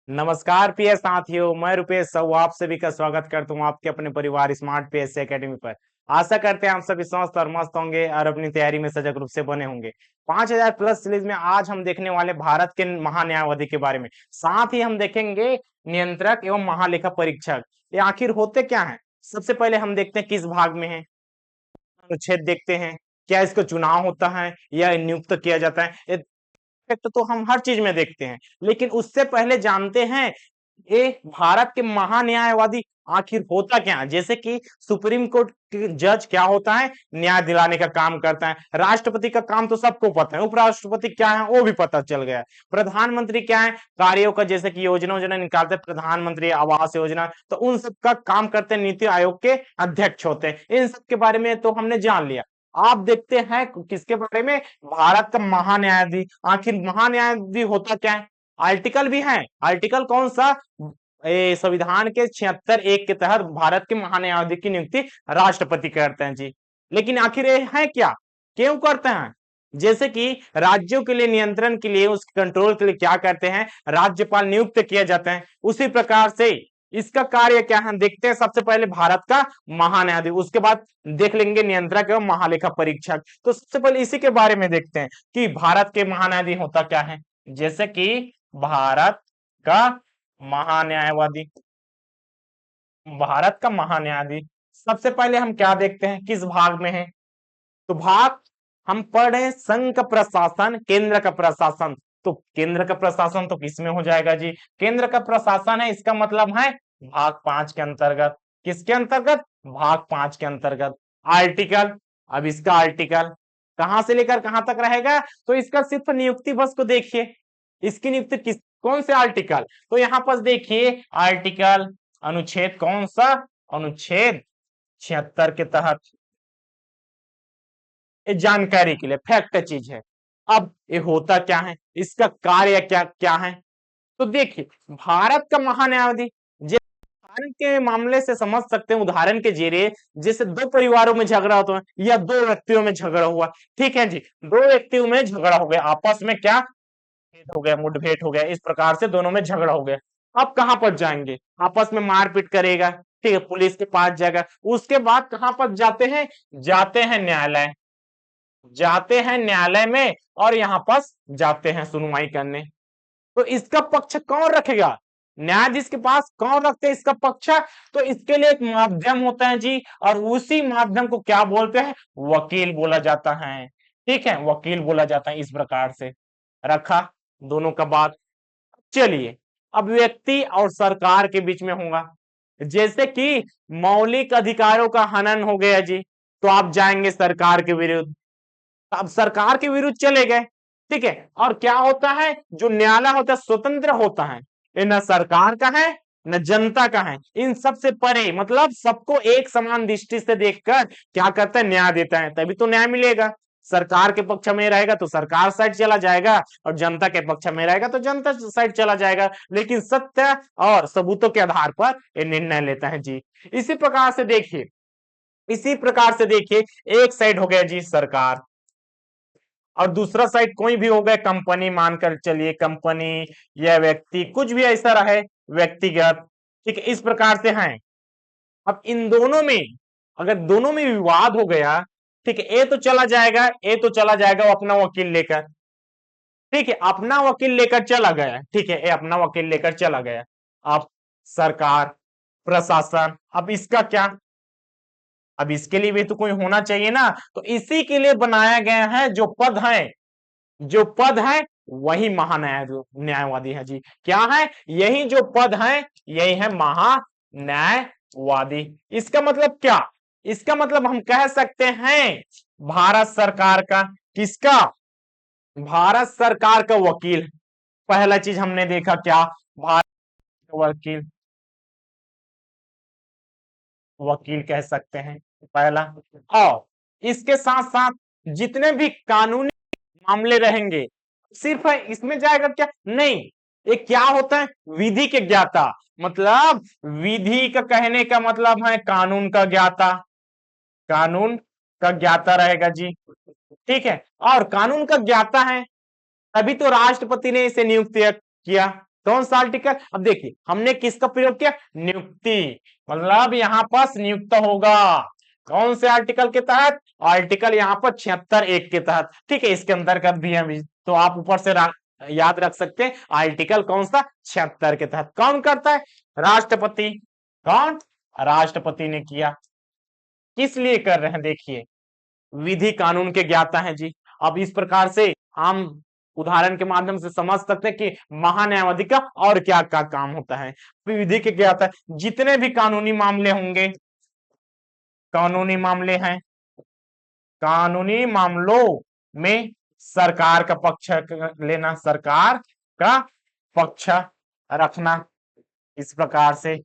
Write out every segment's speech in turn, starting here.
नमस्कार प्रिय साथियों, मैं रुपेश साहू आप सभी का स्वागत करता हूँ आपके अपने परिवार स्मार्ट पीएससी एकेडमी पर। आशा करते हैं आप सभी स्वस्थ और मस्त होंगे और अपनी तैयारी में सजग रूप से बने होंगे। 5000 प्लस सीरीज में आज हम देखने वाले भारत के महान्यायवादी के बारे में, साथ ही हम देखेंगे नियंत्रक एवं महालेखा परीक्षक। ये आखिर होते क्या है? सबसे पहले हम देखते हैं किस भाग में है, अनुच्छेद देखते हैं, क्या इसका चुनाव होता है या नियुक्त किया जाता है। इफेक्ट तो हम हर चीज में देखते हैं, लेकिन उससे पहले जानते हैं ये भारत के महान्यायवादी आखिर होता क्या है। जैसे कि सुप्रीम कोर्ट के जज क्या होता है, न्याय दिलाने का काम करता है। राष्ट्रपति का काम तो सबको पता है, उपराष्ट्रपति क्या है वो भी पता चल गया। प्रधानमंत्री क्या है, कार्यों का जैसे कि योजना योजना निकालते हैं, प्रधानमंत्री आवास योजना, तो उन सब का काम करते हैं, नीति आयोग के अध्यक्ष होते हैं। इन सब के बारे में तो हमने जान लिया। आप देखते हैं किसके बारे में, भारत का महान्यायाधीश। आखिर महान्यायाधीश होता क्या है? आर्टिकल भी है। आर्टिकल कौन सा? संविधान के 76(1) के तहत भारत के महान्यायाधीश की नियुक्ति राष्ट्रपति करते हैं जी। लेकिन आखिर ये है क्या, क्यों करते हैं? जैसे कि राज्यों के लिए नियंत्रण के लिए, उसके कंट्रोल के लिए क्या करते हैं, राज्यपाल नियुक्त किए जाते हैं। उसी प्रकार से इसका कार्य क्या है देखते हैं। सबसे पहले भारत का महान्यायाधीश, उसके बाद देख लेंगे नियंत्रक एवं महालेखा परीक्षक। तो सबसे पहले इसी के बारे में देखते हैं कि भारत के महान्यायाधीश होता क्या है। जैसे कि भारत का महान्यायवादी, भारत का महान्यायाधीश, सबसे पहले हम क्या देखते हैं, किस भाग में है। तो भाग हम पढ़ रहे हैं संघ का प्रशासन, केंद्र का प्रशासन। तो केंद्र का प्रशासन तो किसमें हो जाएगा जी, केंद्र का प्रशासन है, इसका मतलब है भाग 5 के अंतर्गत। किसके अंतर्गत? भाग 5 के अंतर्गत। आर्टिकल, अब इसका आर्टिकल कहां से लेकर कहां तक रहेगा, तो इसका सिर्फ नियुक्ति बस को देखिए। इसकी नियुक्ति किस कौन से आर्टिकल, तो यहां पर देखिए आर्टिकल अनुच्छेद कौन सा, अनुच्छेद 76 के तहत। ये जानकारी के लिए फैक्ट चीज है। अब ये होता क्या है, इसका कार्य क्या क्या है, तो देखिए भारत का महान्यायाधीश उदाहरण के मामले से समझ सकते हैं। उदाहरण के जरिए जैसे दो परिवारों में झगड़ा होता है या दो व्यक्तियों में झगड़ा हुआ, ठीक है जी, दो व्यक्तियों में झगड़ा हो गया, आपस में क्या हो गया, मुठभेड़ हो गया, इस प्रकार से दोनों में झगड़ा हो गया। अब कहां पर जाएंगे, आपस में मारपीट करेगा, ठीक है, पुलिस के पास जाएगा। उसके बाद कहां पर जाते हैं, जाते हैं न्यायालय, जाते हैं न्यायालय में, और यहां पास जाते हैं सुनवाई करने। तो इसका पक्ष कौन रखेगा, न्यायाधीश के पास कौन रखते हैं इसका पक्ष, तो इसके लिए एक माध्यम होता है जी, और उसी माध्यम को क्या बोलते हैं, वकील बोला जाता है। ठीक है, वकील बोला जाता है। इस प्रकार से रखा दोनों का बात। चलिए, अब व्यक्ति और सरकार के बीच में होगा, जैसे कि मौलिक अधिकारों का हनन हो गया जी, तो आप जाएंगे सरकार के विरुद्ध। अब सरकार के विरुद्ध चले गए, ठीक है, और क्या होता है, जो न्यायालय होता है स्वतंत्र होता है, ये न सरकार का है न जनता का है, इन सब से परे, मतलब सबको एक समान दृष्टि से देखकर क्या करता है, न्याय देता है, तभी तो न्याय मिलेगा। सरकार के पक्ष में रहेगा तो सरकार साइड चला जाएगा, और जनता के पक्ष में रहेगा तो जनता साइड चला जाएगा, लेकिन सत्य और सबूतों के आधार पर ये निर्णय लेता है जी। इसी प्रकार से देखिए, इसी प्रकार से देखिए, एक साइड हो गया जी सरकार, और दूसरा साइड कोई भी हो गया, कंपनी मानकर चलिए, कंपनी या व्यक्ति, कुछ भी ऐसा रहे, व्यक्तिगत, ठीक है, इस प्रकार से हैं। अब इन दोनों में, अगर दोनों में विवाद हो गया, ठीक है, ये तो चला जाएगा, ये तो चला जाएगा वो अपना वकील लेकर, ठीक है, अपना वकील लेकर चला गया, ठीक है, ये अपना वकील लेकर चला गया। अब सरकार, प्रशासन, अब इसका क्या, अब इसके लिए भी तो कोई होना चाहिए ना, तो इसी के लिए बनाया गया है जो पद है, जो पद है वही महान्यायवादी है जी। क्या है, यही जो पद है यही है महान्यायवादी। इसका मतलब क्या, इसका मतलब हम कह सकते हैं भारत सरकार का, किसका, भारत सरकार का वकील। पहला चीज हमने देखा क्या, भारत का वकील, वकील कह सकते हैं पहला। और इसके साथ साथ जितने भी कानूनी मामले रहेंगे, सिर्फ है इसमें जाएगा क्या, नहीं, ये क्या होता है, विधि के ज्ञाता, मतलब विधि का कहने का मतलब है कानून का ज्ञाता, कानून का ज्ञाता रहेगा जी, ठीक है, और कानून का ज्ञाता है तभी तो राष्ट्रपति ने इसे नियुक्त किया। कौन सा आर्टिकल? अब देखिए हमने किसका प्रयोग किया? नियुक्ति, मतलब यहाँ पास नियुक्त होगा कौन से आर्टिकल के तहत? आर्टिकल यहाँ पर 76(1) के तहत। ठीक है, इसके अंतर्गत भी है, तो आप ऊपर से याद रख सकते हैं आर्टिकल कौन सा? 76 के तहत। कौन करता है? राष्ट्रपति। कौन? राष्ट्रपति ने किया। किस लिए कर रहे हैं? देखिए विधि कानून के ज्ञाता हैं जी। अब इस प्रकार से हम उदाहरण के माध्यम से समझ सकते हैं कि महान्यायवादी का और क्या क्या काम होता है। विधि के ज्ञाता, जितने भी कानूनी मामले होंगे, कानूनी मामले हैं, कानूनी मामलों में सरकार का पक्ष लेना, सरकार का पक्ष रखना, इस प्रकार से।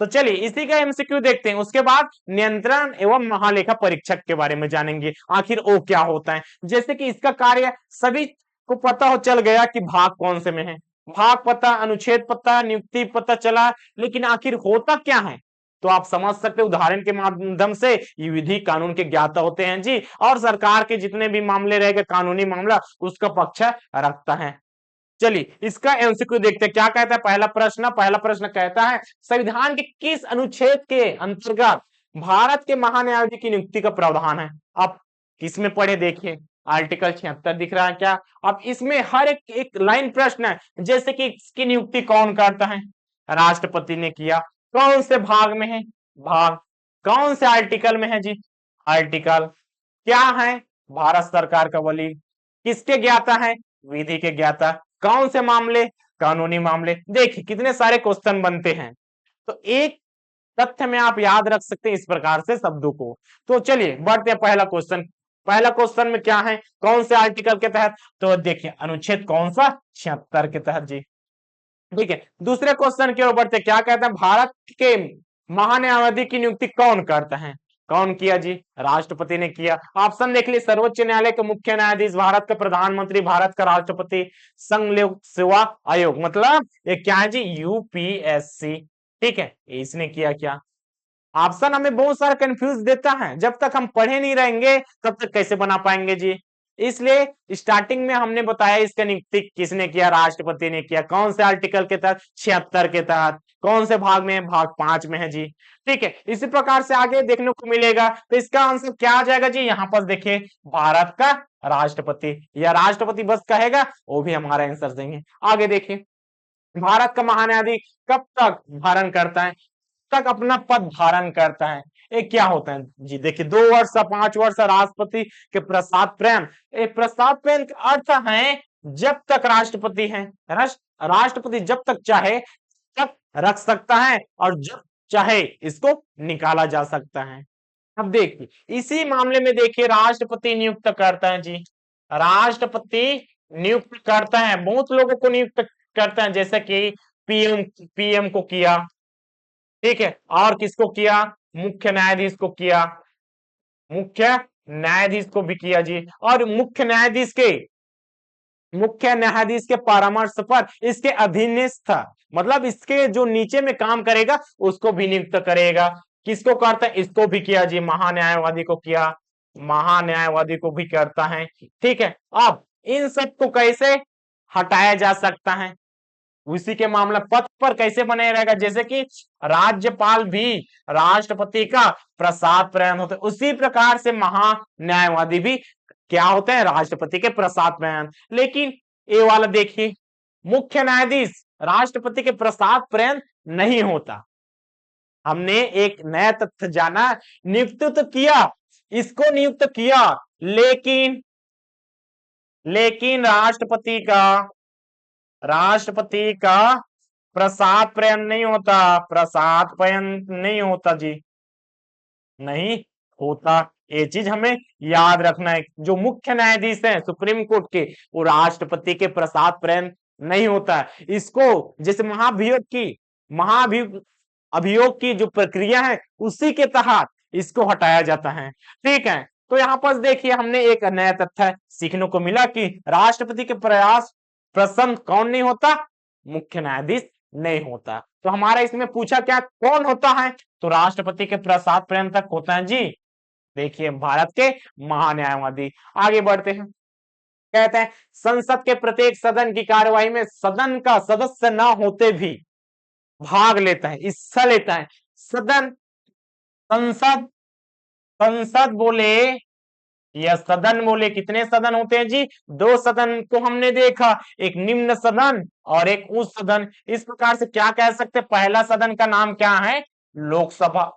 तो चलिए इसी का एमसीक्यू देखते हैं। उसके बाद नियंत्रण एवं महालेखा परीक्षक के बारे में जानेंगे, आखिर वो क्या होता है। जैसे कि इसका कार्य सभी को पता हो चल गया कि भाग कौन से में है, भाग पता, अनुच्छेद पता, नियुक्ति पता चला, लेकिन आखिर होता क्या है? तो आप समझ सकते उदाहरण के माध्यम से, ये विधि कानून के ज्ञाता होते हैं जी, और सरकार के जितने भी मामले रहेंगे कानूनी मामला, उसका पक्ष रखता है। चलिए इसका एमसीक्यू देखते हैं, क्या कहता है पहला प्रश्न कहता है संविधान के किस अनुच्छेद के अंतर्गत भारत के महान्यायाधीश की नियुक्ति का प्रावधान है? अब किसमें पढ़े? देखिए आर्टिकल 76 दिख रहा है क्या? अब इसमें हर एक लाइन प्रश्न है, जैसे कि इसकी नियुक्ति कौन करता है? राष्ट्रपति ने किया। कौन से भाग में है? भाग। कौन से आर्टिकल में है जी? आर्टिकल। क्या है? भारत सरकार का वली। किसके ज्ञाता है? विधि के ज्ञाता। कौन से मामले? कानूनी मामले। देखिए कितने सारे क्वेश्चन बनते हैं, तो एक तथ्य में आप याद रख सकते हैं इस प्रकार से शब्दों को। तो चलिए बढ़ते हैं पहला क्वेश्चन। पहला क्वेश्चन में क्या है? कौन से आर्टिकल के तहत? तो देखिए अनुच्छेद कौन सा? 76 के तहत जी। ठीक है, दूसरे क्वेश्चन की ओर बढ़ते, क्या कहते हैं भारत के महान्यायाधीश की नियुक्ति कौन करता है? कौन किया जी? राष्ट्रपति ने किया। ऑप्शन देख ली, सर्वोच्च न्यायालय के मुख्य न्यायाधीश, भारत का प्रधानमंत्री, भारत का राष्ट्रपति, संघ लोक सेवा आयोग, मतलब ये क्या है जी? यूपीएससी। ठीक है, इसने किया क्या? ऑप्शन हमें बहुत सारा कंफ्यूज देता है, जब तक हम पढ़े नहीं रहेंगे तब तक कैसे बना पाएंगे जी। इसलिए स्टार्टिंग में हमने बताया इसका नियुक्ति किसने किया? राष्ट्रपति ने किया। कौन से आर्टिकल के तहत? 76 के तहत। कौन से भाग में है? भाग 5 में है जी। ठीक है, इसी प्रकार से आगे देखने को मिलेगा, तो इसका आंसर क्या आ जाएगा जी? यहाँ पर देखिए भारत का राष्ट्रपति, या राष्ट्रपति बस कहेगा वो भी हमारा आंसर देंगे। आगे देखिए भारत का महान्यायाधीश कब तक धारण करता है? तक अपना पद धारण करता है। ये क्या होता है जी? देखिए 2 वर्ष, 5 वर्ष, राष्ट्रपति के प्रसाद पर्यंत। प्रसाद पर्यंत का अर्थ है जब तक राष्ट्रपति है, राष्ट्रपति जब तक चाहे तक रख सकता है, और जब चाहे इसको निकाला जा सकता है। अब देखिए इसी मामले में देखिए राष्ट्रपति नियुक्त करता है जी, राष्ट्रपति नियुक्त करता है, बहुत लोगों को नियुक्त करता है, जैसे कि पीएम को किया। ठीक है, और किसको किया? मुख्य न्यायाधीश को किया, मुख्य न्यायाधीश को भी किया जी। और मुख्य न्यायाधीश के परामर्श पर इसके अधीनस्थ, मतलब इसके जो नीचे में काम करेगा उसको भी नियुक्त करेगा। किसको करता है? इसको भी किया जी, महान्यायवादी को किया, महान्यायवादी को भी करता है। ठीक है, अब इन सब को कैसे हटाया जा सकता है? उसी के मामला पद पर कैसे बने रहेगा? जैसे कि राज्यपाल भी राष्ट्रपति का प्रसाद प्रयान होते, उसी प्रकार से महान्यायवादी भी क्या होते हैं? राष्ट्रपति के प्रसाद प्रयान। लेकिन ये वाला देखिए, मुख्य न्यायाधीश राष्ट्रपति के प्रसाद प्रयान नहीं होता। हमने एक नया तथ्य जाना, नियुक्त तो किया, इसको नियुक्त किया, लेकिन राष्ट्रपति का प्रसाद प्रयन नहीं होता, प्रसाद प्रयन नहीं होता जी, नहीं होता। ये चीज हमें याद रखना है। जो मुख्य न्यायाधीश हैं सुप्रीम कोर्ट के, वो राष्ट्रपति के प्रसाद प्रयन नहीं होता है। इसको जैसे अभियोग की जो प्रक्रिया है उसी के तहत इसको हटाया जाता है। ठीक है, तो यहाँ पर देखिए हमने एक नया तथ्य सीखने को मिला कि राष्ट्रपति के प्रयास प्रसन्न कौन नहीं होता? मुख्य न्यायाधीश नहीं होता। तो हमारा इसमें पूछा क्या, कौन होता है? तो राष्ट्रपति के प्रसाद पर्यंत तक होता है जी। देखिए भारत के महान्यायवादी। आगे बढ़ते हैं, कहते हैं संसद के प्रत्येक सदन की कार्यवाही में सदन का सदस्य ना होते भी भाग लेता है, हिस्सा लेता है। सदन, संसद, संसद बोले या सदन बोले, कितने सदन होते हैं जी? दो सदन को हमने देखा, एक निम्न सदन और एक उच्च सदन। इस प्रकार से क्या कह सकते हैं, पहला सदन का नाम क्या है? लोकसभा,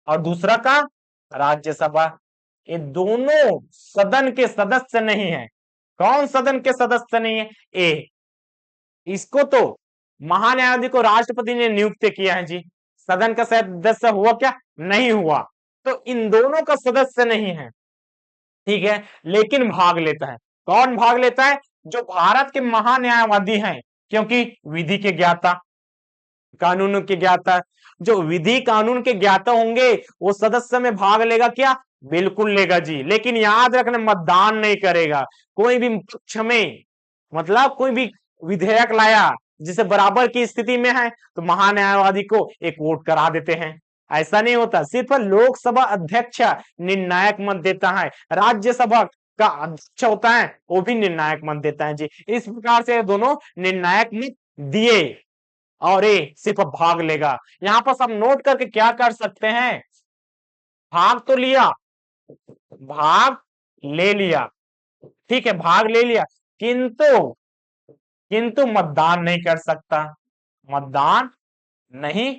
और दूसरा का राज्यसभा। ये दोनों सदन के सदस्य नहीं है। कौन सदन के सदस्य नहीं है? ए, इसको तो महान्यायाधीश को राष्ट्रपति ने नियुक्त किया है जी। सदन का सदस्य हुआ क्या? नहीं हुआ। तो इन दोनों का सदस्य नहीं है, ठीक है, लेकिन भाग लेता है। कौन भाग लेता है? जो भारत के महान्यायवादी हैं, क्योंकि विधि के ज्ञाता, कानून के ज्ञाता, जो विधि कानून के ज्ञाता होंगे वो सदस्य में भाग लेगा क्या? बिल्कुल लेगा जी। लेकिन याद रखना, मतदान नहीं करेगा। कोई भी पक्ष में, मतलब कोई भी विधेयक लाया जिसे बराबर की स्थिति में है तो महान्यायवादी को एक वोट करा देते हैं। ऐसा नहीं होता, सिर्फ लोकसभा अध्यक्ष निर्णायक मत देता है, राज्यसभा का अध्यक्ष होता है वो भी निर्णायक मत देता है जी। इस प्रकार से दोनों निर्णायक मत दिए और ये सिर्फ भाग लेगा। यहां पर सब नोट करके क्या कर सकते हैं, भाग तो लिया, भाग ले लिया, ठीक है, भाग ले लिया, किंतु किंतु मतदान नहीं कर सकता, मतदान नहीं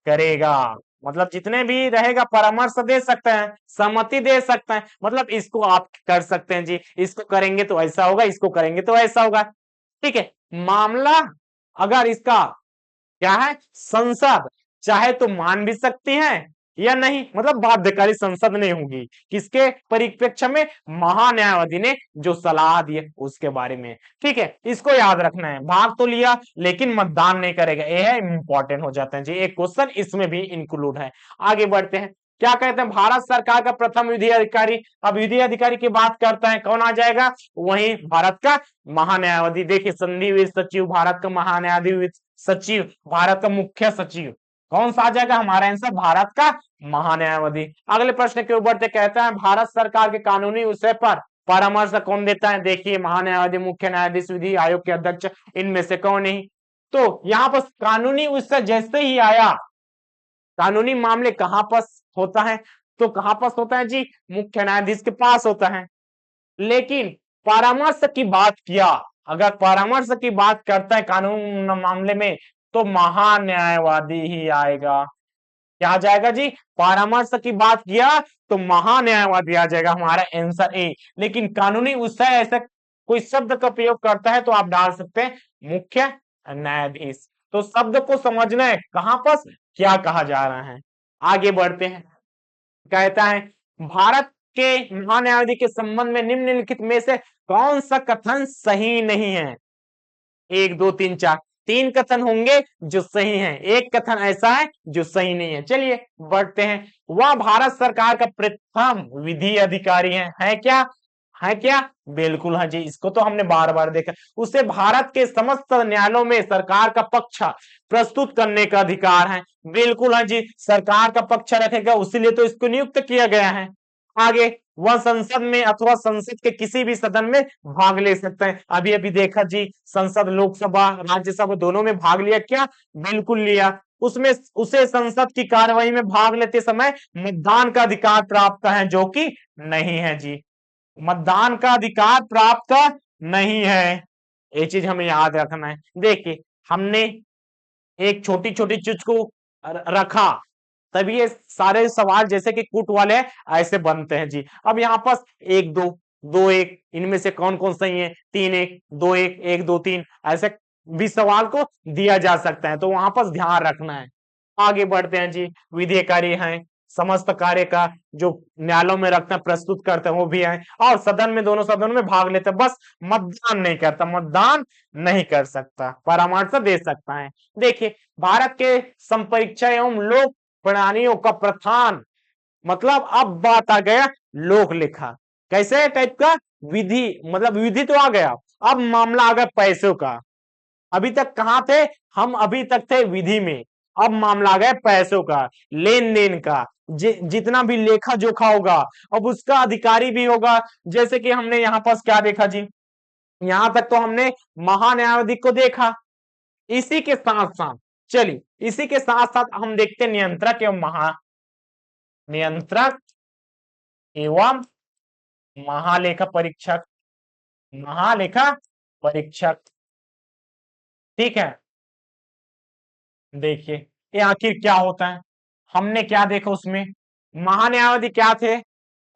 करेगा। मतलब जितने भी रहेगा परामर्श दे सकते हैं, सहमति दे सकते हैं, मतलब इसको आप कर सकते हैं जी, इसको करेंगे तो ऐसा होगा, इसको करेंगे तो ऐसा होगा, ठीक है। मामला अगर इसका क्या है, संसद चाहे तो मान भी सकती है या नहीं, मतलब बाध्यकारी संसद नहीं होगी। किसके परिप्रेक्ष्य में? महान्यायवादी ने जो सलाह दी है उसके बारे में, ठीक है। इसको याद रखना है, भाग तो लिया लेकिन मतदान नहीं करेगा, ये है इंपॉर्टेंट हो जाता है जी, एक क्वेश्चन इसमें भी इंक्लूड है। आगे बढ़ते हैं, क्या कहते हैं, भारत सरकार का प्रथम विधि अधिकारी। अब विधि अधिकारी की बात करता है, कौन आ जाएगा? वही भारत का महान्यायवादी। देखिए, संधि सचिव भारत का महान्यायाधीश सचिव, भारत का मुख्य सचिव, कौन सा आ जाएगा? हमारा आंसर भारत का महान्यायवादी। अगले प्रश्न के ऊपर कहता है, भारत सरकार के कानूनी विषय पर परामर्श कौन देता है? देखिए, महान्यायवादी, मुख्य न्यायाधीश, विधि आयोग के अध्यक्ष, इनमें से कौन नहीं? तो यहाँ पर कानूनी विषय जैसे ही आया, कानूनी मामले कहां पर होता है? तो कहां पर होता है जी? मुख्य न्यायाधीश के पास होता है। लेकिन परामर्श की बात किया, अगर परामर्श की बात करता है कानून मामले में, तो महान्यायवादी ही आएगा। क्या आ जाएगा जी? परामर्श की बात किया तो महान्यायवादी आ जाएगा, हमारा आंसर ए। लेकिन कानूनी विषय ऐसा कोई शब्द का प्रयोग करता है तो आप डाल सकते हैं मुख्य न्यायाधीश। तो शब्द को समझना है, कहां पर क्या कहा जा रहा है। आगे बढ़ते हैं, कहता है, भारत के महान्यायाधीश के संबंध में निम्नलिखित में से कौन सा कथन सही नहीं है? 1 2 3 4, 3 कथन होंगे जो सही हैं, एक कथन ऐसा है जो सही नहीं है। चलिए बढ़ते हैं, वह भारत सरकार का प्रथम विधि अधिकारी है क्या? है क्या? बिल्कुल हाँ जी, इसको तो हमने बार बार देखा। उसे भारत के समस्त न्यायालयों में सरकार का पक्ष प्रस्तुत करने का अधिकार है। बिल्कुल हाँ जी, सरकार का पक्ष रखेगा, उसीलिए तो इसको नियुक्त किया गया है। आगे, वह संसद में अथवा संसद के किसी भी सदन में भाग ले सकते हैं। अभी अभी देखा जी, संसद, लोकसभा, राज्यसभा दोनों में भाग लिया क्या? बिल्कुल लिया। उसमें उसे संसद की कार्यवाही में भाग लेते समय मतदान का अधिकार प्राप्त है, जो कि नहीं है जी, मतदान का अधिकार प्राप्त नहीं है। ये चीज हमें याद रखना है। देखिए, हमने एक छोटी छोटी चीज को रखा, तभी ये सारे सवाल जैसे कि कूट वाले ऐसे बनते हैं जी। अब यहाँ पास 1 2 2 1, इनमें से कौन कौन सही है? 3 1 2 1 1 2 3, ऐसे भी सवाल को दिया जा सकता है, तो वहां पर ध्यान रखना है। आगे बढ़ते हैं जी, विधेयकारी हैं, समस्त कार्य का जो न्यायालयों में रखते हैं प्रस्तुत करते हैं वो भी है, और सदन में, दोनों सदनों में भाग लेते हैं, बस मतदान नहीं करता, मतदान नहीं कर सकता, परामर्श दे सकता है। देखिए, भारत के संपरीक्षा एवं लोक प्रणालियों का प्रधान, मतलब अब बात आ गया लोक लेखा, कैसे टाइप का विधि, मतलब विधि तो आ गया, अब मामला आ गया पैसों का। अभी तक कहां थे हम? अभी तक थे विधि में, अब मामला आ गया पैसों का, लेन देन का, जितना भी लेखा जोखा होगा अब उसका अधिकारी भी होगा। जैसे कि हमने यहाँ पास क्या देखा जी, यहां तक तो हमने महान्यायाधीश को देखा। इसी के साथ साथ चलिए, इसी के साथ साथ हम देखते हैं नियंत्रक एवं नियंत्रक एवं महालेखा परीक्षक। महालेखा परीक्षक, ठीक है। देखिए ये आखिर क्या होता है, हमने क्या देखा उसमें, महान्यायाधीश क्या थे,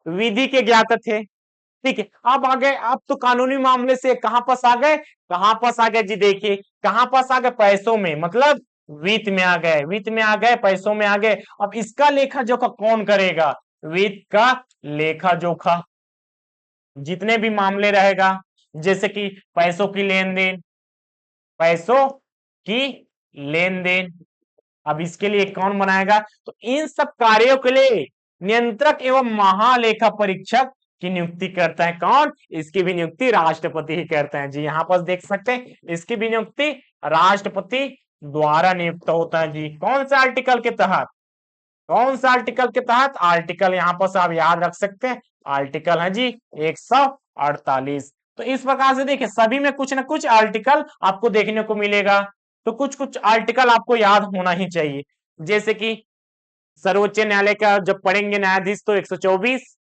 विधि के ज्ञाता थे, ठीक है। अब आ गए, अब तो कानूनी मामले से कहां पास आ गए, कहां पास आ गए जी, देखिए कहां पास आ गए, पैसों में, मतलब वित्त में आ गए, वित्त में आ गए, पैसों में आ गए। अब इसका लेखा जोखा कौन करेगा, वित्त का लेखा जोखा, जितने भी मामले रहेगा, जैसे कि पैसों की लेन देन, पैसों की लेन देन, अब इसके लिए कौन बनाएगा, तो इन सब कार्यों के लिए नियंत्रक एवं महालेखा परीक्षक की नियुक्ति करता है कौन, इसकी भी नियुक्ति राष्ट्रपति ही करते हैं जी। यहां पर देख सकते हैं इसकी भी नियुक्ति राष्ट्रपति द्वारा नियुक्त होता है जी। कौन सा आर्टिकल के तहत, कौन सा आर्टिकल के तहत, आर्टिकल यहां पर आप याद रख सकते हैं, आर्टिकल है जी 148। तो इस प्रकार से देखिए सभी में कुछ ना कुछ आर्टिकल आपको देखने को मिलेगा, तो कुछ कुछ आर्टिकल आपको याद होना ही चाहिए। जैसे कि सर्वोच्च न्यायालय का जब पढ़ेंगे न्यायाधीश तो 124,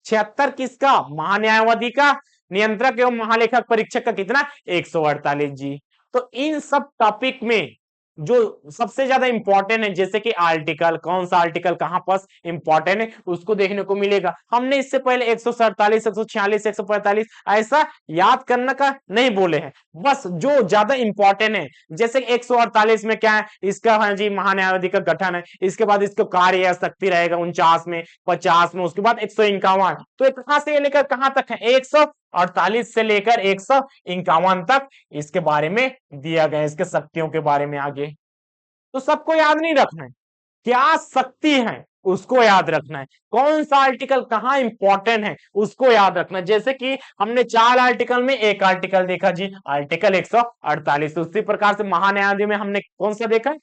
76 किसका, महान्यायवादी का, नियंत्रक एवं महालेखक परीक्षक का कितना, 148 जी। तो इन सब टॉपिक में जो सबसे ज्यादा इंपॉर्टेंट है, जैसे कि आर्टिकल, कौन सा आर्टिकल कहां पास इंपॉर्टेंट है उसको देखने को मिलेगा। हमने इससे पहले 147, 146, 145 ऐसा याद करने का नहीं बोले हैं, बस जो ज्यादा इंपॉर्टेंट है, जैसे 148 में क्या है, इसका है जी महान्यायाधीश का गठन है, इसके बाद इसका कार्य या शक्ति रहेगा 49 में, 50 में, उसके बाद 151। तो कहां से लेकर कहां तक है, 148 से लेकर 151 तक इसके बारे में दिया गया, इसके शक्तियों के बारे में आगे। तो सबको याद नहीं रखना है, क्या शक्ति है उसको याद रखना है, कौन सा आर्टिकल कहां इंपॉर्टेंट है उसको याद रखना है। जैसे कि हमने 4 आर्टिकल में एक आर्टिकल देखा जी, आर्टिकल 148। उसी प्रकार से महान्यायालय में हमने कौन सा देखा,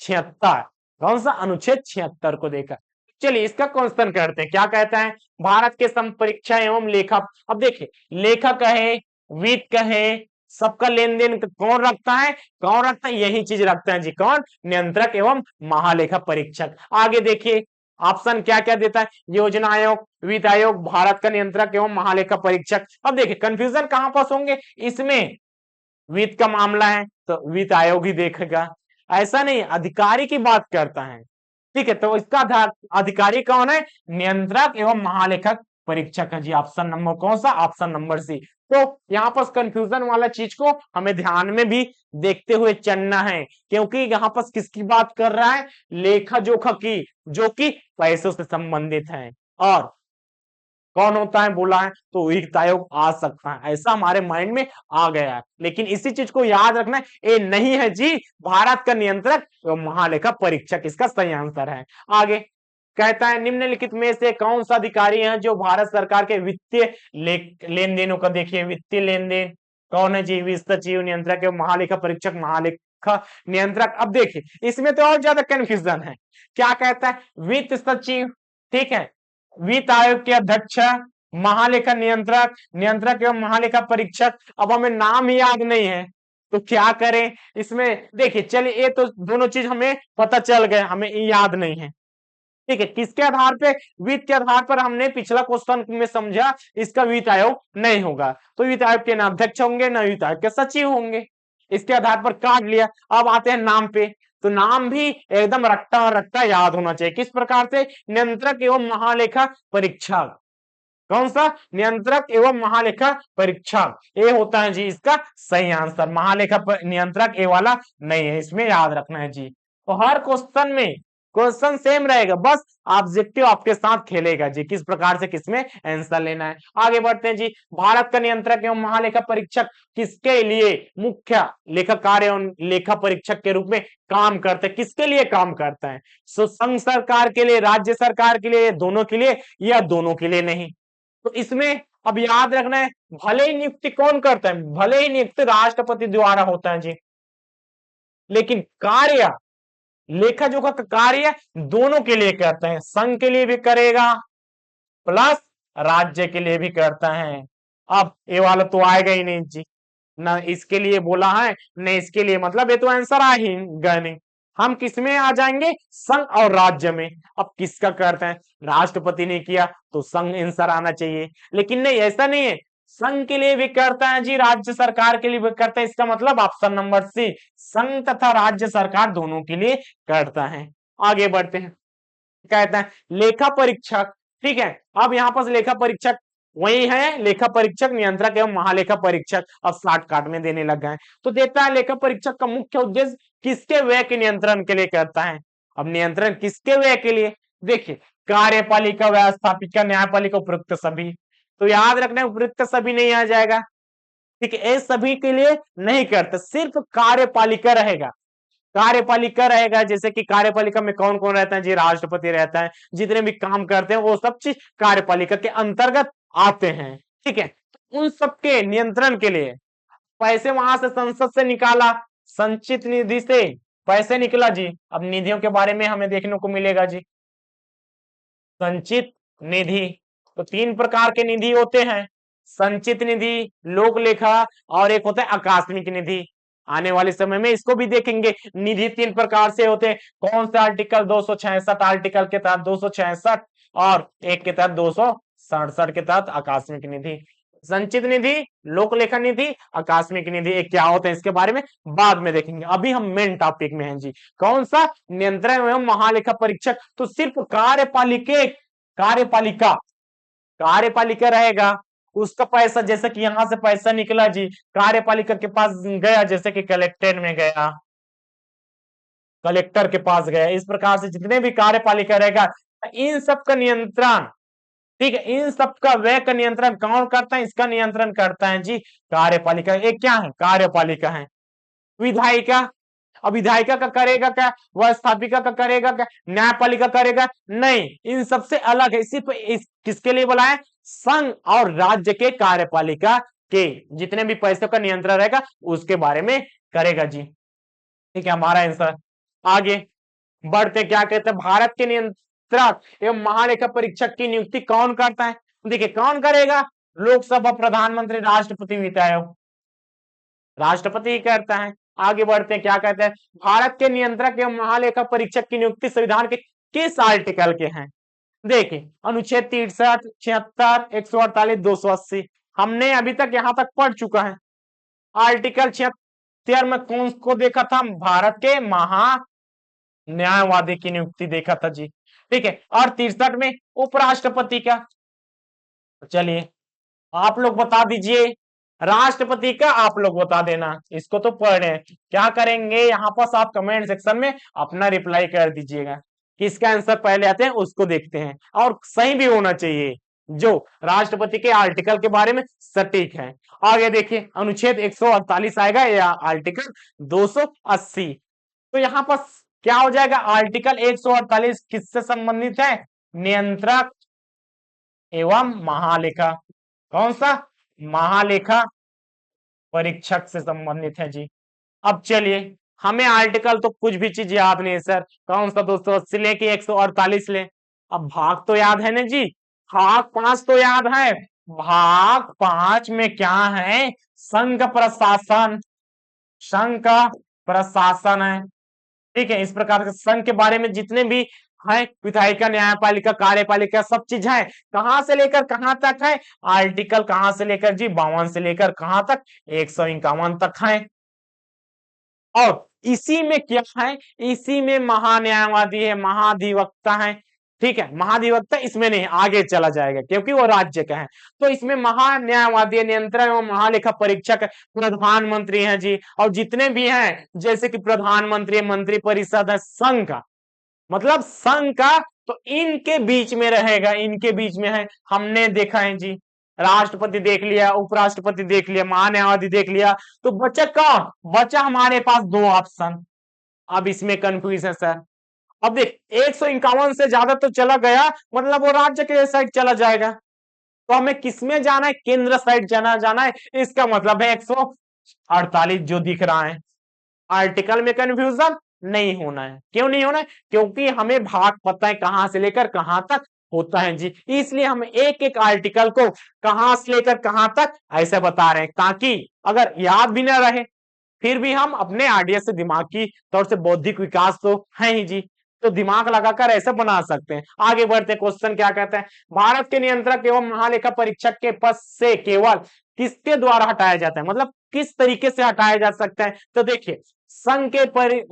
76, कौन सा, अनुच्छेद 76 को देखा। चलिए इसका क्वेश्चन करते हैं, क्या कहता है, भारत के संपरीक्षा एवं लेखा, अब देखिए लेखक है, वित्त है, सबका लेन देन कौन रखता है, कौन रखता है, यही चीज रखता है जी, कौन, नियंत्रक एवं महालेखा परीक्षक। आगे देखिए ऑप्शन क्या क्या देता है, योजना आयोग, वित्त आयोग, भारत का नियंत्रक एवं महालेखा परीक्षक। अब देखिए कंफ्यूजन कहां पास होंगे, इसमें वित्त का मामला है तो वित्त आयोग ही देखेगा, ऐसा नहीं, अधिकारी की बात करता है, ठीक है। तो इसका अधिकारी कौन है, नियंत्रक एवं महालेखक परीक्षक है जी। ऑप्शन नंबर कौन सा, ऑप्शन नंबर सी। तो यहाँ पर कंफ्यूजन वाला चीज को हमें ध्यान में भी देखते हुए चलना है, क्योंकि यहाँ पर किसकी बात कर रहा है, लेखा जोखा की, जो कि पैसों से संबंधित है। और कौन होता है बोला है तो वित्त आयोग आ सकता है, ऐसा हमारे माइंड में आ गया है। लेकिन इसी चीज को याद रखना है, ये नहीं है जी भारत का नियंत्रक तो महालेखा परीक्षक इसका सही आंसर है। आगे कहता है निम्नलिखित में से कौन सा अधिकारी है जो भारत सरकार के वित्तीय लेन देनों का, देखिए वित्तीय लेन देन कौन है जी, वित्त सचिव, नियंत्रक एवं महालेखा परीक्षक, महालेखा नियंत्रक। अब देखिए इसमें तो और ज्यादा कंफ्यूजन है, क्या कहता है, वित्त सचिव, ठीक है, वित्त आयोग के अध्यक्ष, महालेखा नियंत्रक, नियंत्रक एवं महालेखा परीक्षक। अब हमें नाम ही याद नहीं है तो क्या करें इसमें, देखिए चलिए ये तो दोनों चीज हमें पता चल गए, हमें याद नहीं है, ठीक है। किसके आधार पे, वित्त के आधार पर हमने पिछला क्वेश्चन में समझा इसका वित्त आयोग नहीं होगा, तो वित्त आयोग के ना अध्यक्ष होंगे ना वित्त आयोग के सचिव होंगे, इसके आधार पर काट लिया। अब आते हैं नाम पे, तो नाम भी एकदम रट्टा रट्टा याद होना चाहिए, किस प्रकार से, नियंत्रक एवं महालेखा परीक्षक, कौन सा, नियंत्रक एवं महालेखा परीक्षक, ये होता है जी इसका सही आंसर। महालेखा नियंत्रक ए वाला नहीं है, इसमें याद रखना है जी। तो हर क्वेश्चन में क्वेश्चन सेम रहेगा, बस ऑब्जेक्टिव आपके साथ खेलेगा जी, किस प्रकार से किसमें आंसर लेना है। आगे बढ़ते हैं जी, भारत का नियंत्रक एवं महालेखा परीक्षक किसके लिए मुख्य लेखाकार एवं लेखा परीक्षक के रूप में काम करते हैं, किसके लिए काम करता है, संघ सरकार के लिए, राज्य सरकार के लिए, दोनों के लिए या दोनों के लिए नहीं। तो इसमें अब याद रखना है, भले ही नियुक्ति कौन करता है, भले ही नियुक्ति राष्ट्रपति द्वारा होता है जी, लेकिन कार्य लेखा जोखा का कार्य दोनों के लिए करते हैं, संघ के लिए भी करेगा प्लस राज्य के लिए भी करता है। अब ये वाला तो आएगा ही नहीं जी, ना इसके लिए बोला है न इसके लिए, मतलब ये तो आंसर आ ही गए नहीं। हम किस में आ जाएंगे, संघ और राज्य में। अब किसका करते हैं, राष्ट्रपति ने किया तो संघ आंसर आना चाहिए, लेकिन नहीं ऐसा नहीं है, संघ के लिए भी करता है जी, राज्य सरकार के लिए भी करता है, इसका मतलब ऑप्शन नंबर सी, संघ तथा राज्य सरकार दोनों के लिए करता है। आगे बढ़ते हैं, कहता है लेखा परीक्षक, ठीक है। अब यहाँ पर लेखा परीक्षक वही है, लेखा परीक्षक नियंत्रक एवं महालेखा परीक्षक, अब शॉर्टकट में देने लग गए। तो देता है लेखा परीक्षक का मुख्य उद्देश्य किसके व्यय के नियंत्रण के लिए करता है। अब नियंत्रण किसके व्यय के लिए, देखिए कार्यपालिका, व्यवस्थापिका, न्यायपालिका, उपयुक्त सभी। तो याद रखना उपयुक्त सभी नहीं आ जाएगा, ठीक है, ये सभी के लिए नहीं करते, सिर्फ कार्यपालिका रहेगा। कार्यपालिका रहेगा, जैसे कि कार्यपालिका में कौन कौन रहता है जी, राष्ट्रपति रहता है, जितने भी काम करते हैं वो सब चीज कार्यपालिका के अंतर्गत आते हैं, ठीक है। उन सबके नियंत्रण के लिए पैसे वहां से संसद से निकाला, संचित निधि से पैसे निकला जी। अब निधियों के बारे में हमें देखने को मिलेगा जी, संचित निधि, तो तीन प्रकार के निधि होते हैं, संचित निधि, लोक लेखा और एक होता है आकस्मिक निधि। आने वाले समय में इसको भी देखेंगे, निधि तीन प्रकार से होते हैं, कौन सा, आर्टिकल 266 आर्टिकल के तहत 266 और एक के तहत 267 के तहत आकस्मिक निधि। संचित निधि, लोक लेखा निधि, आकस्मिक निधि, एक क्या होते हैं इसके बारे में बाद में देखेंगे, अभी हम मेन टॉपिक में हैं जी। कौन सा, नियंत्रण एवं महालेखा परीक्षक, तो सिर्फ कार्यपालिका कार्यपालिका रहेगा, उसका पैसा, जैसे कि यहां से पैसा निकला जी, कार्यपालिका के पास गया, जैसे कि कलेक्टर में गया, कलेक्टर के पास गया, इस प्रकार से जितने भी कार्यपालिका रहेगा इन सब का नियंत्रण, ठीक है, इन सब का व्यय का नियंत्रण कौन करता है, इसका नियंत्रण करता है जी कार्यपालिका। एक क्या है, कार्यपालिका है। विधायिका, अब विधायिका का करेगा क्या, वह स्थापिका का करेगा क्या, न्यायपालिका करेगा नहीं, इन सबसे अलग है, सिर्फ इस किसके लिए बोला है, संघ और राज्य के कार्यपालिका के जितने भी पैसों का नियंत्रण रहेगा उसके बारे में करेगा जी, ठीक है, हमारा आंसर। आगे बढ़ते, क्या कहते हैं, भारत के नियंत्रक एवं महालेखा परीक्षक की नियुक्ति कौन करता है, देखिए कौन करेगा, लोकसभा, प्रधानमंत्री, राष्ट्रपति, वित्त आयोग, राष्ट्रपति ही करता है। आगे बढ़ते हैं, क्या कहते हैं, भारत के नियंत्रक एवं महालेखा परीक्षक की नियुक्ति संविधान के किस आर्टिकल के हैं, देखिए अनुच्छेद 63, 76, 148, 280, हमने अभी तक यहां तक पढ़ चुका है। आर्टिकल 76 में कौन को देखा था, भारत के महा न्यायवादी की नियुक्ति देखा था जी, ठीक है, और 63 में उपराष्ट्रपति का। चलिए आप लोग बता दीजिए, राष्ट्रपति का आप लोग बता देना, इसको तो पढ़ रहे हैं, क्या करेंगे यहाँ पर आप कमेंट सेक्शन में अपना रिप्लाई कर दीजिएगा, किसका आंसर पहले आते हैं उसको देखते हैं, और सही भी होना चाहिए, जो राष्ट्रपति के आर्टिकल के बारे में सटीक है। आगे देखिए अनुच्छेद 148 आएगा या आर्टिकल 280, तो यहाँ पर क्या हो जाएगा, आर्टिकल 148 किससे संबंधित है, नियंत्रक एवं महालेखा, कौन सा, महालेखा परीक्षक से संबंधित है जी। अब चलिए, हमें आर्टिकल तो कुछ भी चीज याद नहीं है सर, कौन सा 280 ले कि 148 ले, अब भाग तो याद है ना जी, भाग 5 तो याद है, भाग 5 में क्या है, संघ प्रशासन, संघ का प्रशासन है, ठीक है, इस प्रकार से संघ के बारे में जितने भी है, विधायिका, न्यायपालिका, कार्यपालिका, सब चीज है, कहां से लेकर कहां तक है, आर्टिकल कहां से लेकर जी 52 से लेकर कहां तक, 151 तक है। और इसी में क्या है, इसी में महान्यायवादी है, महाधिवक्ता है, ठीक है, महाधिवक्ता इसमें नहीं, आगे चला जाएगा क्योंकि वो राज्य का है, तो इसमें महान्यायवादी, नियंत्रण एवं महालेखा परीक्षक प्रधानमंत्री है जी, और जितने भी हैं जैसे कि प्रधानमंत्री, मंत्री परिषद है, संघ का, मतलब संघ का, तो इनके बीच में रहेगा, इनके बीच में है, हमने देखा है जी, राष्ट्रपति देख लिया, उपराष्ट्रपति देख लिया, महान्यायवादी देख लिया, तो बचा कौन, बचा हमारे पास दो ऑप्शन। अब इसमें कंफ्यूज है सर, अब देख 151 से ज्यादा तो चला गया, मतलब वो राज्य के साइड चला जाएगा, तो हमें किसमें जाना है, केंद्र साइड जाना है, इसका मतलब है 148 जो दिख रहा है, आर्टिकल में कंफ्यूजन, नहीं होना है। क्यों नहीं होना है? क्योंकि हमें भाग पता है कहां से लेकर कहां तक होता है जी, इसलिए हम एक एक आर्टिकल को कहां से लेकर कहां तक ऐसे बता रहे हैं, ताकि अगर याद भी ना रहे फिर भी हम अपने आइडिया से दिमागी तौर से बौद्धिक विकास तो है ही जी, तो दिमाग लगाकर ऐसे बना सकते हैं। आगे बढ़ते क्वेश्चन क्या कहते हैं, भारत के नियंत्रक एवं महालेखा परीक्षक के पद से केवल किसके द्वारा हटाया जाता है, मतलब किस तरीके से हटाया जा सकता है। तो देखिए संघ के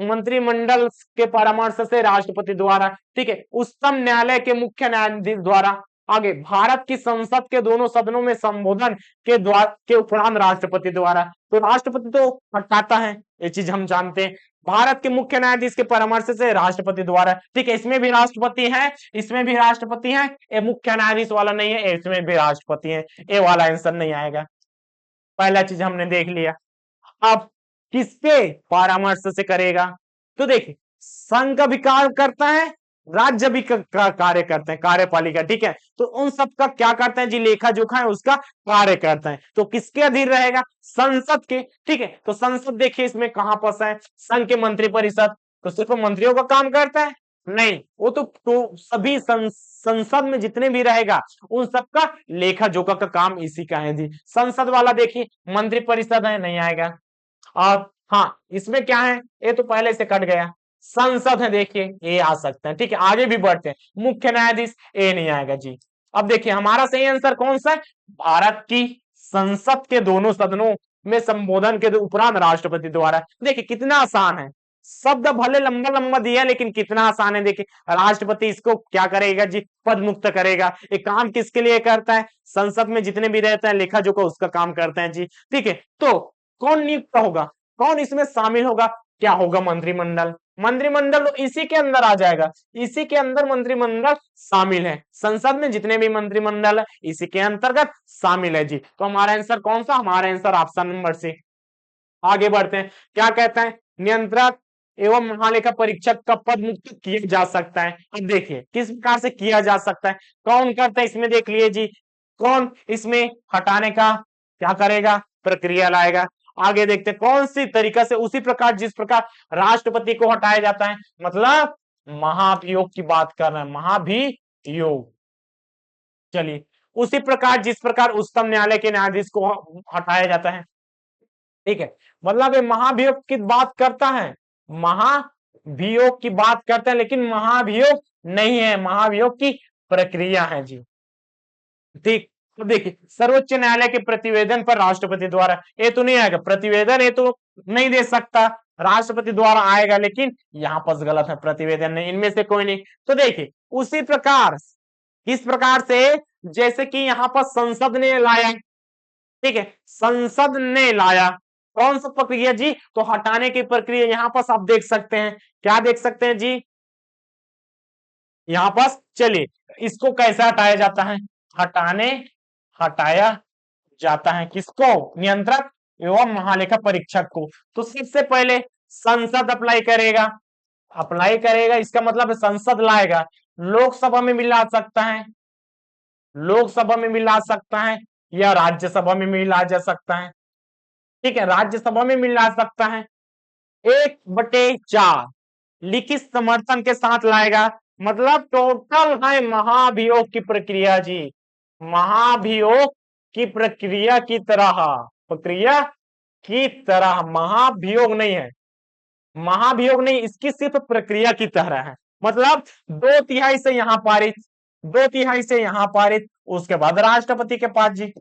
मंत्रिमंडल के परामर्श से राष्ट्रपति द्वारा, ठीक है, उच्चतम न्यायालय के मुख्य न्यायाधीश द्वारा, आगे भारत की संसद के दोनों सदनों में संबोधन के उपरांत राष्ट्रपति द्वारा। तो राष्ट्रपति तो हटाता है, ये चीज हम जानते हैं। भारत के मुख्य न्यायाधीश के परामर्श से राष्ट्रपति द्वारा, ठीक है, इसमें भी राष्ट्रपति है, इसमें भी राष्ट्रपति है, ये मुख्य न्यायाधीश वाला नहीं है, इसमें भी राष्ट्रपति है, ये वाला आंसर नहीं आएगा। पहला चीज हमने देख लिया। अब किसके परामर्श से करेगा, तो देखिए संघ का भी कार्य करता है, राज्य भी कार्य करते हैं, कार्यपालिका, ठीक है, तो उन सब का क्या करते हैं जी, लेखा जोखा है उसका कार्य करते हैं। तो किसके अधीन रहेगा, संसद के, ठीक है, तो संसद देखिए इसमें कहां फंसा है, संघ के मंत्रिपरिषद, तो सिर्फ मंत्रियों का काम करता है नहीं, वो तो सभी संसद में जितने भी रहेगा उन सबका लेखा जोखा का काम इसी का है जी। संसद वाला देखिए मंत्रिपरिषद है, नहीं आएगा। और हाँ इसमें क्या है, ये तो पहले से कट गया, संसद है, देखिए ये आ सकते हैं, ठीक है। आगे भी बढ़ते हैं, मुख्य न्यायाधीश, ये नहीं आएगा जी। अब देखिए हमारा सही आंसर कौन सा है, भारत की संसद के दोनों सदनों में संबोधन के उपरांत राष्ट्रपति द्वारा। देखिए कितना आसान है, शब्द भले लंबा लंबा दिया लेकिन कितना आसान है। देखिए राष्ट्रपति इसको क्या करेगा जी, पद मुक्त करेगा। एक काम किसके लिए करता है, संसद में जितने भी रहते हैं लेखा जोखा उसका काम करते हैं जी, ठीक है। तो कौन नियुक्त होगा, कौन इसमें शामिल होगा, क्या होगा, मंत्रिमंडल। मंत्रिमंडल तो इसी के अंदर आ जाएगा, इसी के अंदर मंत्रिमंडल शामिल है, संसद में जितने भी मंत्रिमंडल है इसी के अंतर्गत शामिल है जी। तो हमारा आंसर कौन सा, हमारा आंसर ऑप्शन नंबर सी। आगे बढ़ते हैं, क्या कहते हैं, नियंत्रक एवं महालेखा परीक्षक का पद मुक्त किया जा सकता है। अब देखिए किस प्रकार से किया जा सकता है, कौन करता है, इसमें देख लिए जी, कौन इसमें हटाने का क्या करेगा, प्रक्रिया लाएगा। आगे देखते हैं कौन सी तरीका से, उसी प्रकार जिस प्रकार राष्ट्रपति को हटाया जाता है, मतलब महाभियोग की बात कर रहे हैं, महाभियोग। चलिए उसी प्रकार जिस प्रकार उच्चतम न्यायालय के न्यायाधीश को हटाया जाता है, ठीक है, मतलब ये महाभियोग की बात करता है, महाभियोग की बात करते हैं, लेकिन महाभियोग नहीं है, महाभियोग की प्रक्रिया है जी, ठीक। तो देखिए सर्वोच्च न्यायालय के प्रतिवेदन पर राष्ट्रपति द्वारा, ये तो नहीं आएगा प्रतिवेदन, ये तो नहीं दे सकता, राष्ट्रपति द्वारा आएगा, लेकिन यहां पर गलत है, प्रतिवेदन नहीं, इनमें से कोई नहीं। तो देखिए उसी प्रकार किस प्रकार से, जैसे कि यहां पर संसद ने लाया, ठीक है, संसद ने लाया, कौन सा प्रक्रिया जी, तो हटाने की प्रक्रिया, यहां पर आप देख सकते हैं, क्या देख सकते हैं जी, यहां पर चलिए इसको कैसे हटाया जाता है, हटाया जाता है किसको, नियंत्रक एवं महालेखा परीक्षक को। तो सबसे पहले संसद अप्लाई करेगा, इसका मतलब संसद लाएगा, लोकसभा में भी ला सकता है, लोकसभा में भी ला सकता है, या राज्यसभा में भी ला जा सकता है, ठीक है, राज्यसभा में भी ला सकता है। 1/4 लिखित समर्थन के साथ लाएगा, मतलब टोटल है महाभियोग की प्रक्रिया जी, महाभियोग की प्रक्रिया की तरह, महाभियोग नहीं है, महाभियोग नहीं, इसकी सिर्फ प्रक्रिया की तरह है, मतलब 2/3 से यहां पारित, 2/3 से यहां पारित, उसके बाद राष्ट्रपति के पास जी,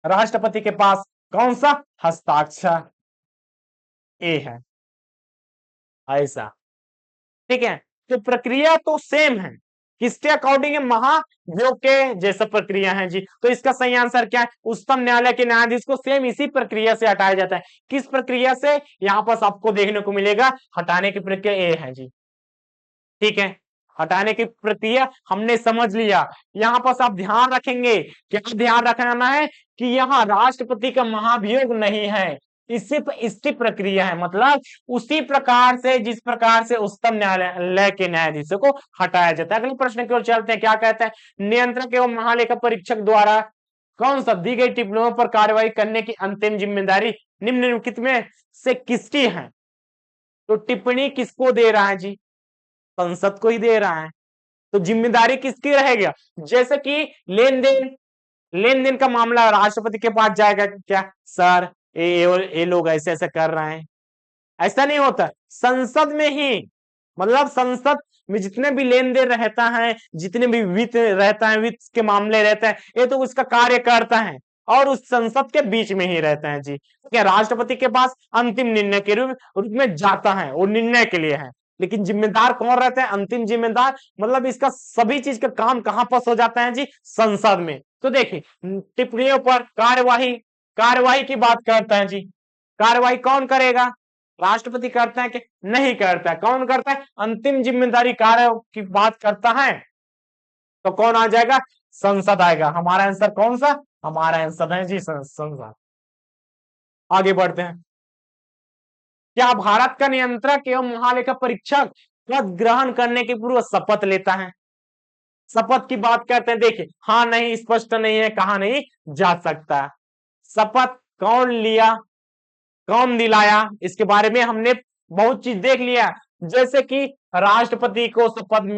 राष्ट्रपति के पास कौन सा, हस्ताक्षर, ए है ऐसा, ठीक है। तो प्रक्रिया तो सेम है, किसके अकॉर्डिंग है, महाभियोग के जैसा प्रक्रिया है जी। तो इसका सही आंसर क्या है, उच्चतम न्यायालय के न्यायाधीश को सेम इसी प्रक्रिया से हटाया जाता है। किस प्रक्रिया से, यहां पर आपको देखने को मिलेगा, हटाने की प्रक्रिया ए है जी, ठीक है, हटाने की प्रक्रिया हमने समझ लिया। यहां पर आप ध्यान रखेंगे, क्या ध्यान रखना है कि यहाँ राष्ट्रपति का महाभियोग नहीं है, इसकी प्रक्रिया है, मतलब उसी प्रकार से जिस प्रकार से उच्चतम न्यायालय के न्यायाधीशों को हटाया जाता है। अगले प्रश्न की ओर चलते हैं, क्या कहते हैं, नियंत्रक एवं महालेखा परीक्षक द्वारा कौन सा दी गई टिप्पणियों पर कार्रवाई करने की अंतिम जिम्मेदारी निम्नलिखित में से किसकी है। तो टिप्पणी किसको दे रहा है जी? संसद को ही दे रहा है। तो जिम्मेदारी किसकी रहेगा? जैसे कि लेन देन, लेन देन का मामला राष्ट्रपति के पास जाएगा क्या, सर ये लोग ऐसे ऐसे कर रहे हैं, ऐसा नहीं होता। संसद में ही, मतलब संसद में जितने भी लेन देन रहता है, जितने भी वित्त रहता है, वित्त के मामले रहते हैं, ये तो उसका कार्य करता है और उस संसद के बीच में ही रहता है जी। क्या राष्ट्रपति के पास अंतिम निर्णय के रूप में जाता है, वो निर्णय के लिए है, लेकिन जिम्मेदार कौन रहता है? अंतिम जिम्मेदार, मतलब इसका सभी चीज का काम कहां पास हो जाता है जी? संसद में। तो देखिए टिप्पणियों पर कार्यवाही, कार्यवाही की बात करते हैं जी। कार्यवाही कौन करेगा? राष्ट्रपति करता है कि नहीं करता है? कौन करता है? अंतिम जिम्मेदारी कार्य की बात करता है तो कौन आ जाएगा? संसद आएगा। हमारा आंसर कौन सा? हमारा आंसर है जी संसद। आगे बढ़ते हैं। क्या भारत का नियंत्रक एवं महालेखा परीक्षक पद ग्रहण करने के पूर्व शपथ लेता है? शपथ की बात करते हैं, देखिए हाँ नहीं स्पष्ट नहीं है, कहा नहीं जा सकता। शपथ कौन लिया, कौन दिलाया, इसके बारे में हमने बहुत चीज देख लिया। जैसे कि राष्ट्रपति को शपथ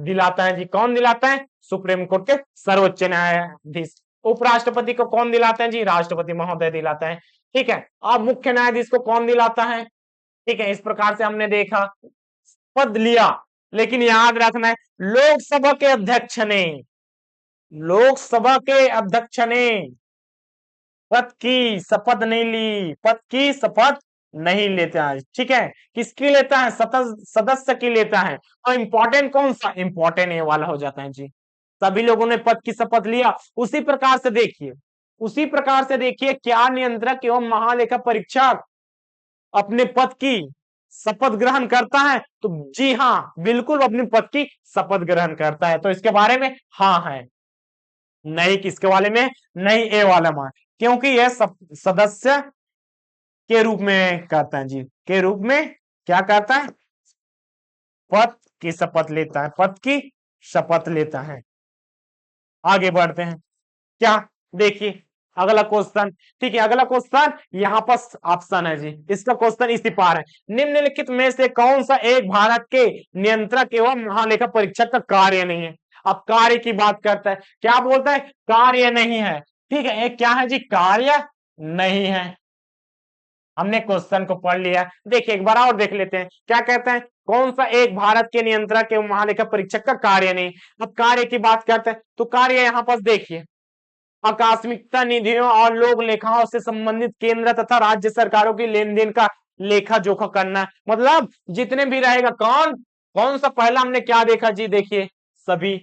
दिलाता है जी, कौन दिलाता है? सुप्रीम कोर्ट के सर्वोच्च न्यायाधीश। उपराष्ट्रपति को कौन दिलाता है जी? राष्ट्रपति महोदय दिलाता है। ठीक है, अब मुख्य न्यायाधीश को कौन दिलाता है? ठीक है, इस प्रकार से हमने देखा पद लिया, लेकिन याद रखना है लोकसभा के अध्यक्ष ने, लोकसभा के अध्यक्ष ने पद की शपथ नहीं ली, पद की शपथ नहीं लेता है। ठीक है, किसकी लेता है? सदस्य की लेता है। और इंपॉर्टेंट कौन सा? इंपॉर्टेंट ये वाला हो जाता है जी। सभी लोगों ने पद की शपथ लिया। उसी प्रकार से देखिए, उसी प्रकार से देखिए क्या नियंत्रक एवं महालेखा परीक्षक अपने पद की शपथ ग्रहण करता है? तो जी हाँ, बिल्कुल अपने पद की शपथ ग्रहण करता है। तो इसके बारे में हाँ है, नहीं किसके वाले में? नहीं ए वाले में, क्योंकि यह सदस्य के रूप में करता है जी, के रूप में क्या करता है? पद की शपथ लेता है, पद की शपथ लेता है। आगे बढ़ते हैं। क्या देखिए अगला क्वेश्चन, ठीक है, अगला क्वेश्चन यहाँ पर ऑप्शन है जी, इसका क्वेश्चन इसी पार है। निम्नलिखित में से कौन सा एक भारत के नियंत्रक एवं महालेखा परीक्षक का कार्य नहीं है? अब कार्य की बात करता है, क्या बोलता है? कार्य नहीं है। ठीक है, एक क्या है जी? कार्य नहीं है। हमने क्वेश्चन को पढ़ लिया, देखिए एक बार और देख लेते हैं क्या कहते हैं। कौन सा एक भारत के नियंत्रक एवं महालेखा परीक्षक का कार्य नहीं? अब कार्य की बात करते हैं तो कार्य यहाँ पर देखिए आकस्मिकता निधियों और लोक लेखाओं से संबंधित केंद्र तथा राज्य सरकारों की लेन देन का लेखा जोखा करना, मतलब जितने भी रहेगा कौन कौन सा? पहला हमने क्या देखा जी? देखिए सभी,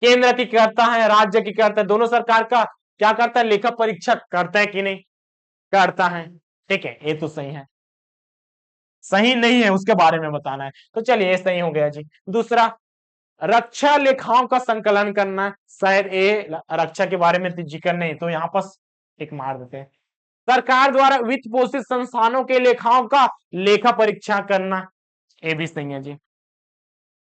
केंद्र की करता है, राज्य की करता है, दोनों सरकार का क्या करता है? लेखा परीक्षक करता है कि नहीं? करता है। ठीक है, ये तो सही है। सही नहीं है उसके बारे में बताना है, तो चलिए सही हो गया जी। दूसरा, रक्षा लेखाओं का संकलन करना, शायद ये रक्षा के बारे में जिक्र नहीं, तो यहाँ पर एक मार देते हैं। सरकार द्वारा वित्त पोषित संस्थानों के लेखाओं का लेखा परीक्षा करना, ये भी सही है जी।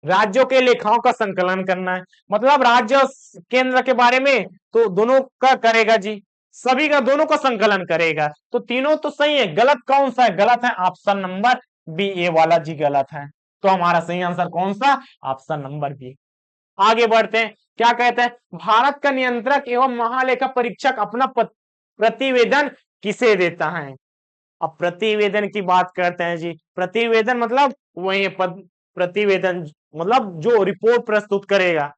राज्यों के लेखाओं का संकलन करना है, मतलब राज्य और केंद्र के बारे में तो दोनों का करेगा जी, सभी का दोनों का संकलन करेगा, तो तीनों तो सही है। गलत कौन सा है? गलत है ऑप्शन नंबर बी, ए वाला जी गलत है। तो हमारा सही आंसर कौन सा? Option number B. आगे बढ़ते हैं, क्या कहते हैं? भारत का नियंत्रक एवं महालेखा परीक्षक अपना प्रतिवेदन किसे देता है? अब प्रतिवेदन की बात करते हैं जी। प्रतिवेदन मतलब वही प्रतिवेदन, मतलब जो रिपोर्ट प्रस्तुत करेगा,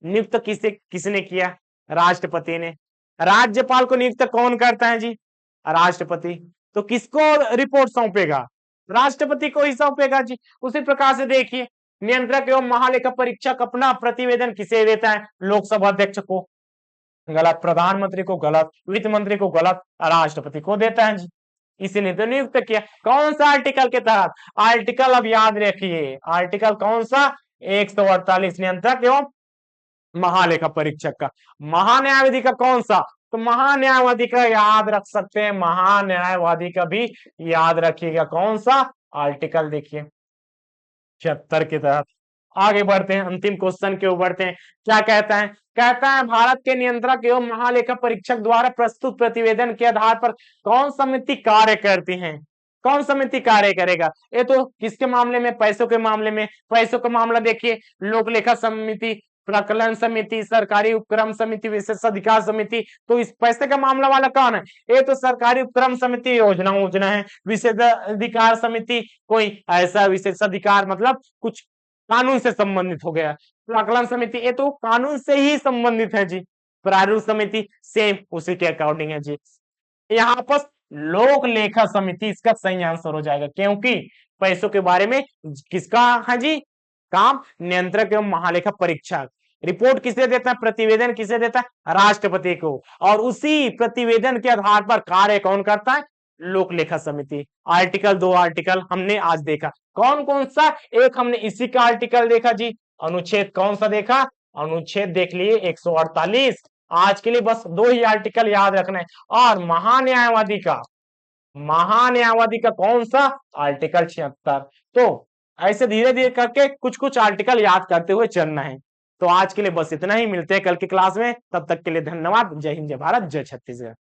नियुक्त किसने किया? राष्ट्रपति ने। राज्यपाल को नियुक्त कौन करता है जी? राष्ट्रपति। तो किसको रिपोर्ट सौंपेगा? राष्ट्रपति को ही सौंपेगा जी। उसी प्रकार से देखिए नियंत्रक एवं महालेखा परीक्षक अपना प्रतिवेदन किसे देता है? लोकसभा अध्यक्ष को, गलत। प्रधानमंत्री को, गलत। वित्त मंत्री को, गलत। राष्ट्रपति को देता है जी, इसीलिए तो नियुक्त किया। कौन सा आर्टिकल के तहत? आर्टिकल अब याद रखिए, आर्टिकल कौन सा? 148, नियंत्रक एवं महालेखा परीक्षक का। महान्यायवादी का कौन सा? तो महान्यायवादी का याद रख सकते हैं, महान्यायवादी का भी याद रखिएगा। कौन सा? आर्टिकल देखिए 76 के तहत। आगे बढ़ते हैं, अंतिम क्वेश्चन के ऊपर बढ़ते हैं। क्या कहता है? कहता है भारत के नियंत्रक एवं महालेखा परीक्षक द्वारा प्रस्तुत प्रतिवेदन के आधार पर कौन समिति कार्य करती है? कौन समिति कार्य करेगा? ये तो किसके मामले में? पैसों के मामले में। पैसों का मामला देखिए, लोक लेखा समिति, प्राक्कलन समिति, सरकारी उपक्रम समिति, विशेषाधिकार समिति। तो इस पैसे का मामला वाला कौन है? ये तो सरकारी उपक्रम समिति योजना है। विशेषाधिकार समिति कोई ऐसा विशेषाधिकार मतलब कुछ कानून से संबंधित हो गया। प्राक्कलन समिति ये तो कानून से ही संबंधित है जी। प्रारूप समिति सेम उसी के अकॉर्डिंग है जी। यहाँ पर लोक लेखा समिति इसका सही आंसर हो जाएगा, क्योंकि पैसों के बारे में किसका है जी काम? नियंत्रक एवं महालेखा परीक्षक। रिपोर्ट किसे देता है? प्रतिवेदन किसे देता है? राष्ट्रपति को। और उसी प्रतिवेदन के आधार पर कार्य कौन करता है? लोक लेखा समिति। आर्टिकल, 2 आर्टिकल हमने आज देखा। कौन कौन सा? एक हमने इसी का आर्टिकल देखा जी, अनुच्छेद कौन सा देखा? अनुच्छेद देख लिए 148। आज के लिए बस 2 ही आर्टिकल याद रखना है। और महान्यायवादी का कौन सा? आर्टिकल 76। तो ऐसे धीरे धीरे करके कुछ कुछ आर्टिकल याद करते हुए चलना है। तो आज के लिए बस इतना ही, मिलते हैं कल की क्लास में। तब तक के लिए धन्यवाद। जय हिंद, जय भारत, जय छत्तीसगढ़।